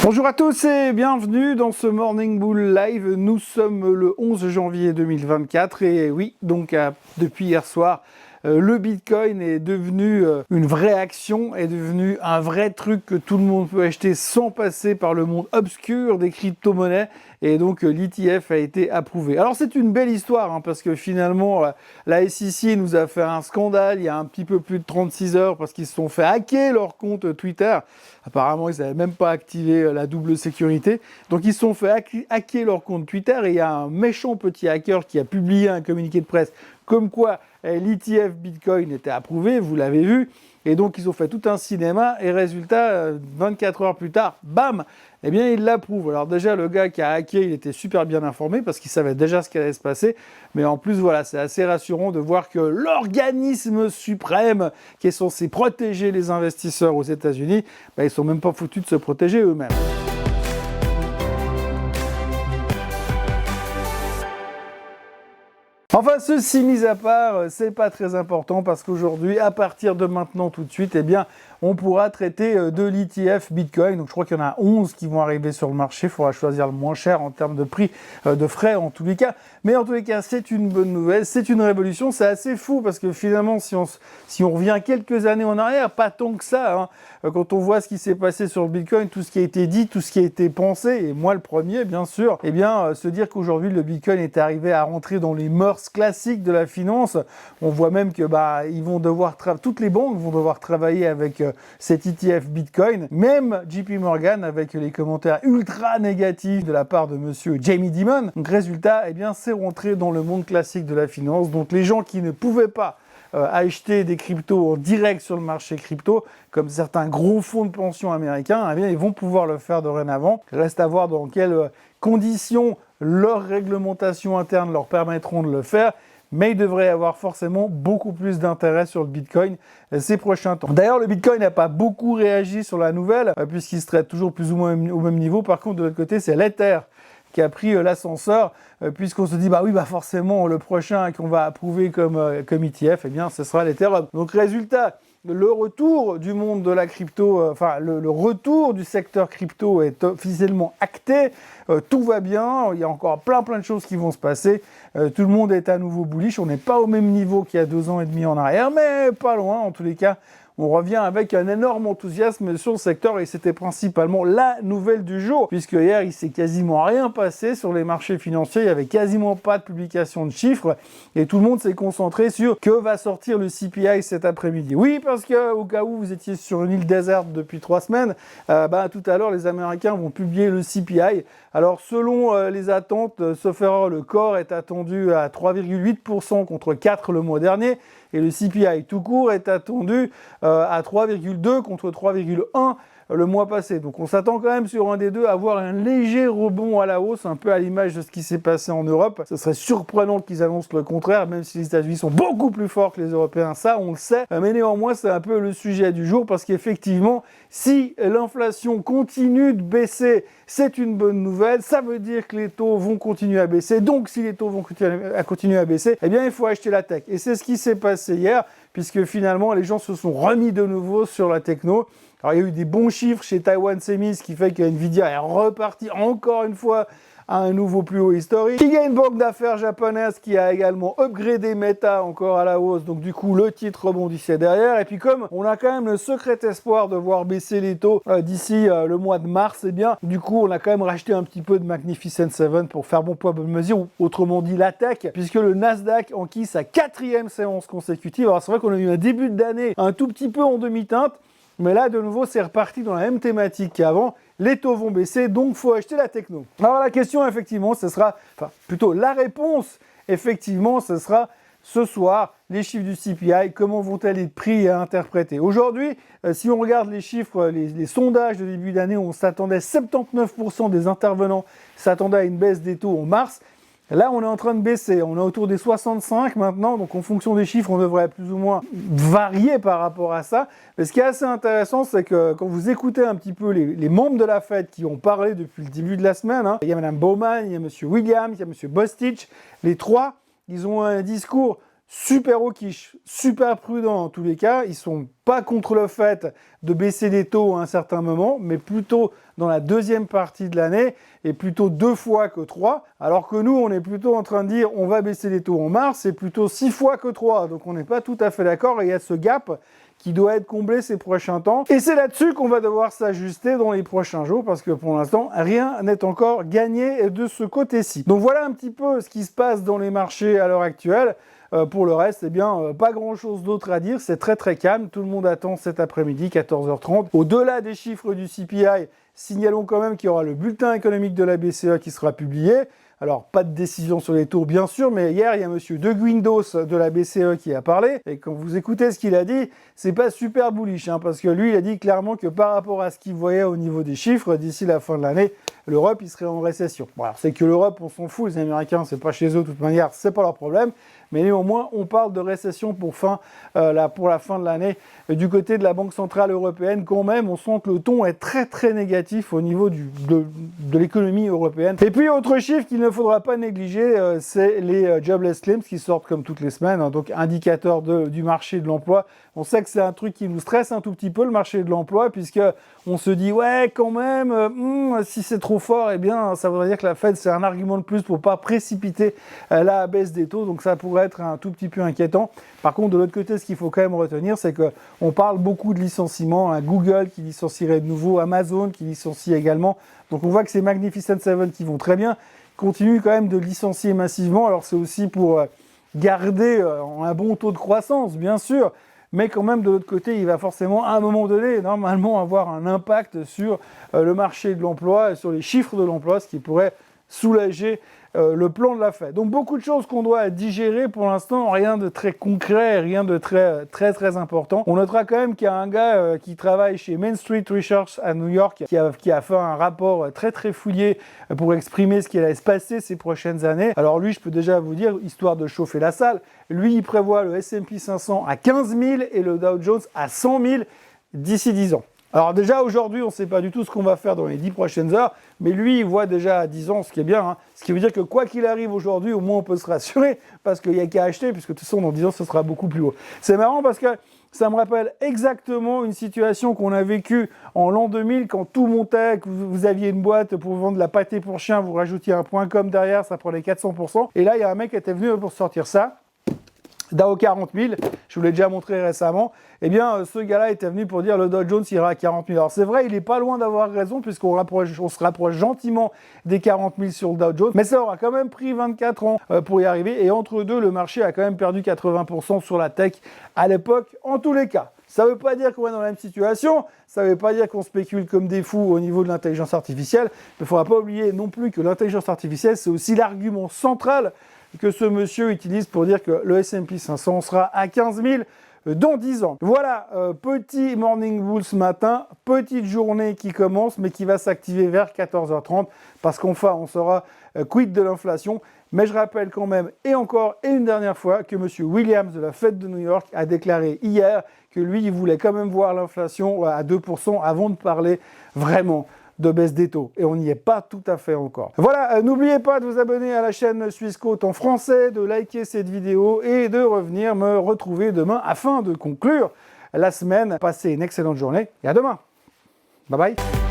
Bonjour à tous et bienvenue dans ce Morning Bull Live. Nous sommes le 11 janvier 2024 et oui, donc depuis hier soir, le Bitcoin est devenu une vraie action, est devenu un vrai truc que tout le monde peut acheter sans passer par le monde obscur des crypto-monnaies. Et donc l'ETF a été approuvé. Alors c'est une belle histoire parce que finalement la SEC nous a fait un scandale il y a un petit peu plus de 36 heures parce qu'ils se sont fait hacker leur compte Twitter. Apparemment ils n'avaient même pas activé la double sécurité. Donc ils se sont fait hacker leur compte Twitter et il y a un méchant petit hacker qui a publié un communiqué de presse comme quoi l'ETF Bitcoin était approuvé, vous l'avez vu. Et donc, ils ont fait tout un cinéma et résultat, 24 heures plus tard, bam, eh bien, ils l'approuvent. Alors déjà, le gars qui a hacké, il était super bien informé parce qu'il savait déjà ce qui allait se passer. Mais en plus, voilà, c'est assez rassurant de voir que l'organisme suprême qui est censé protéger les investisseurs aux États-Unis, ils ne sont même pas foutus de se protéger eux-mêmes. Enfin, ceci mis à part, c'est pas très important parce qu'aujourd'hui, à partir de maintenant tout de suite, eh bien, on pourra traiter de l'ETF Bitcoin. Donc, je crois qu'il y en a 11 qui vont arriver sur le marché. Il faudra choisir le moins cher en termes de prix, de frais en tous les cas. Mais en tous les cas, c'est une bonne nouvelle, c'est une révolution. C'est assez fou parce que finalement, si on revient quelques années en arrière, pas tant que ça, quand on voit ce qui s'est passé sur le Bitcoin, tout ce qui a été dit, tout ce qui a été pensé, et moi le premier, bien sûr, eh bien, se dire qu'aujourd'hui, le Bitcoin est arrivé à rentrer dans les mœurs classiques de la finance. On voit même que ils vont devoir toutes les banques vont devoir travailler avec cet ETF Bitcoin. Même JP Morgan avec les commentaires ultra négatifs de la part de monsieur Jamie Dimon. Donc résultat, eh bien, c'est rentré dans le monde classique de la finance. Donc les gens qui ne pouvaient pas acheter des cryptos en direct sur le marché crypto, comme certains gros fonds de pension américains, eh bien, ils vont pouvoir le faire dorénavant. Reste à voir dans quelles conditions leurs réglementations internes leur permettront de le faire, mais il devrait y avoir forcément beaucoup plus d'intérêt sur le Bitcoin ces prochains temps. D'ailleurs, le Bitcoin n'a pas beaucoup réagi sur la nouvelle, puisqu'il se traite toujours plus ou moins au même niveau. Par contre, de l'autre côté, c'est l'Ether qui a pris l'ascenseur, puisqu'on se dit, forcément, le prochain qu'on va approuver comme ETF, eh bien, ce sera l'Ethereum. Donc, résultat, le retour du monde de la crypto, le retour du secteur crypto est officiellement acté, tout va bien, il y a encore plein de choses qui vont se passer, tout le monde est à nouveau bullish, on n'est pas au même niveau qu'il y a 2 ans et demi en arrière, mais pas loin en tous les cas. On revient avec un énorme enthousiasme sur le secteur et c'était principalement la nouvelle du jour, puisque hier il s'est quasiment rien passé sur les marchés financiers, il n'y avait quasiment pas de publication de chiffres et tout le monde s'est concentré sur que va sortir le CPI cet après-midi. Oui, parce que au cas où vous étiez sur une île déserte depuis 3 semaines, tout à l'heure les Américains vont publier le CPI. Alors selon les attentes, sauf erreur, le corps est attendu à 3,8% contre 4 le mois dernier. Et le CPI tout court est attendu à 3,2 contre 3,1 le mois passé. Donc on s'attend quand même sur un des deux à avoir un léger rebond à la hausse, un peu à l'image de ce qui s'est passé en Europe. Ce serait surprenant qu'ils annoncent le contraire, même si les États-Unis sont beaucoup plus forts que les Européens, ça on le sait. Mais néanmoins c'est un peu le sujet du jour parce qu'effectivement, si l'inflation continue de baisser, c'est une bonne nouvelle. Ça veut dire que les taux vont continuer à baisser. Donc si les taux vont continuer à baisser, eh bien il faut acheter la tech. Et c'est ce qui s'est passé hier, puisque finalement les gens se sont remis de nouveau sur la techno. Alors, il y a eu des bons chiffres chez Taiwan Semis, ce qui fait que Nvidia est reparti encore une fois à un nouveau plus haut historique. Il y a une banque d'affaires japonaise qui a également upgradé Meta encore à la hausse, donc du coup le titre rebondissait derrière. Et puis comme on a quand même le secret espoir de voir baisser les taux d'ici le mois de mars, eh bien du coup on a quand même racheté un petit peu de Magnificent Seven pour faire bon poids bonne mesure, ou autrement dit la tech, puisque le Nasdaq enquille sa 4e séance consécutive. Alors c'est vrai qu'on a eu un début d'année un tout petit peu en demi-teinte, mais là, de nouveau, c'est reparti dans la même thématique qu'avant. Les taux vont baisser, donc il faut acheter la techno. Alors la question, effectivement, la réponse, effectivement, ce sera ce soir, les chiffres du CPI, comment vont-elles être pris et interprétés? Aujourd'hui, si on regarde les chiffres, les sondages de début d'année, on s'attendait, 79% des intervenants s'attendaient à une baisse des taux en mars. Là, on est en train de baisser, on est autour des 65 maintenant, donc en fonction des chiffres, on devrait plus ou moins varier par rapport à ça. Mais ce qui est assez intéressant, c'est que quand vous écoutez un petit peu les membres de la Fed qui ont parlé depuis le début de la semaine, il y a Mme Bowman, il y a M. Williams, il y a M. Bostich, les trois, ils ont un discours super au quiche, super prudents en tous les cas. Ils sont pas contre le fait de baisser les taux à un certain moment, mais plutôt dans la deuxième partie de l'année et plutôt 2 fois que 3. Alors que nous, on est plutôt en train de dire on va baisser les taux en mars, c'est plutôt 6 fois que 3. Donc on n'est pas tout à fait d'accord et il y a ce gap qui doit être comblé ces prochains temps. Et c'est là-dessus qu'on va devoir s'ajuster dans les prochains jours parce que pour l'instant, rien n'est encore gagné de ce côté-ci. Donc voilà un petit peu ce qui se passe dans les marchés à l'heure actuelle. Pour le reste, eh bien, pas grand-chose d'autre à dire. C'est très très calme. Tout le monde attend cet après-midi, 14h30. Au-delà des chiffres du CPI, signalons quand même qu'il y aura le bulletin économique de la BCE qui sera publié. Alors, pas de décision sur les taux, bien sûr, mais hier, il y a monsieur De Guindos de la BCE qui a parlé. Et quand vous écoutez ce qu'il a dit, c'est pas super bullish, parce que lui, il a dit clairement que par rapport à ce qu'il voyait au niveau des chiffres, d'ici la fin de l'année, l'Europe, il serait en récession. Bon, alors, c'est que l'Europe, on s'en fout, les Américains, c'est pas chez eux, de toute manière, c'est pas leur problème. Mais néanmoins, on parle de récession pour la fin de l'année. Du côté de la Banque Centrale Européenne, quand même, on sent que le ton est très très négatif au niveau de l'économie européenne. Et puis, autre chiffre qu'il ne faudra pas négliger, c'est les jobless claims qui sortent comme toutes les semaines, donc indicateur du marché de l'emploi. On sait que c'est un truc qui nous stresse un tout petit peu, le marché de l'emploi, puisque on se dit, ouais, quand même, si c'est trop fort, eh bien, ça voudrait dire que la Fed, c'est un argument de plus pour pas précipiter la baisse des taux, donc ça pourrait être un tout petit peu inquiétant. Par contre, de l'autre côté, ce qu'il faut quand même retenir, c'est qu'on parle beaucoup de licenciements, Google qui licencierait de nouveau, Amazon qui licencie également, donc on voit que ces Magnificent Seven qui vont très bien, continuent quand même de licencier massivement, alors c'est aussi pour garder un bon taux de croissance, bien sûr, mais quand même de l'autre côté, il va forcément à un moment donné, normalement, avoir un impact sur le marché de l'emploi, et sur les chiffres de l'emploi, ce qui pourrait soulager le plan de la Fed. Donc beaucoup de choses qu'on doit digérer pour l'instant, rien de très concret, rien de très important. On notera quand même qu'il y a un gars qui travaille chez Main Street Research à New York qui a fait un rapport très fouillé pour exprimer ce qui allait se passer ces prochaines années. Alors lui, je peux déjà vous dire, histoire de chauffer la salle, lui il prévoit le S&P 500 à 15 000 et le Dow Jones à 100 000 d'ici 10 ans. Alors déjà, aujourd'hui, on ne sait pas du tout ce qu'on va faire dans les 10 prochaines heures, mais lui, il voit déjà à 10 ans, ce qui est bien, ce qui veut dire que quoi qu'il arrive aujourd'hui, au moins on peut se rassurer, parce qu'il n'y a qu'à acheter, puisque de toute façon, dans 10 ans, ce sera beaucoup plus haut. C'est marrant parce que ça me rappelle exactement une situation qu'on a vécue en l'an 2000, quand tout montait, que vous aviez une boîte pour vendre de la pâtée pour chien, vous rajoutiez un .com derrière, ça prenait 400%, et là, il y a un mec qui était venu pour sortir ça, Dow 40 000, je vous l'ai déjà montré récemment, eh bien ce gars-là était venu pour dire le Dow Jones ira à 40 000. Alors c'est vrai, il n'est pas loin d'avoir raison puisqu'on se rapproche gentiment des 40 000 sur le Dow Jones, mais ça aura quand même pris 24 ans pour y arriver et entre deux, le marché a quand même perdu 80% sur la tech à l'époque, en tous les cas. Ça ne veut pas dire qu'on est dans la même situation, ça ne veut pas dire qu'on spécule comme des fous au niveau de l'intelligence artificielle, mais il ne faudra pas oublier non plus que l'intelligence artificielle, c'est aussi l'argument central que ce monsieur utilise pour dire que le S&P 500 sera à 15 000 dans 10 ans. Voilà, petit morning bull ce matin, petite journée qui commence, mais qui va s'activer vers 14h30, parce qu'enfin, on sera quid de l'inflation. Mais je rappelle quand même, et encore et une dernière fois, que monsieur Williams de la Fed de New York a déclaré hier que lui, il voulait quand même voir l'inflation à 2% avant de parler vraiment de baisse des taux. Et on n'y est pas tout à fait encore. Voilà, n'oubliez pas de vous abonner à la chaîne Swissquote en français, de liker cette vidéo et de revenir me retrouver demain afin de conclure la semaine. Passez une excellente journée et à demain. Bye bye.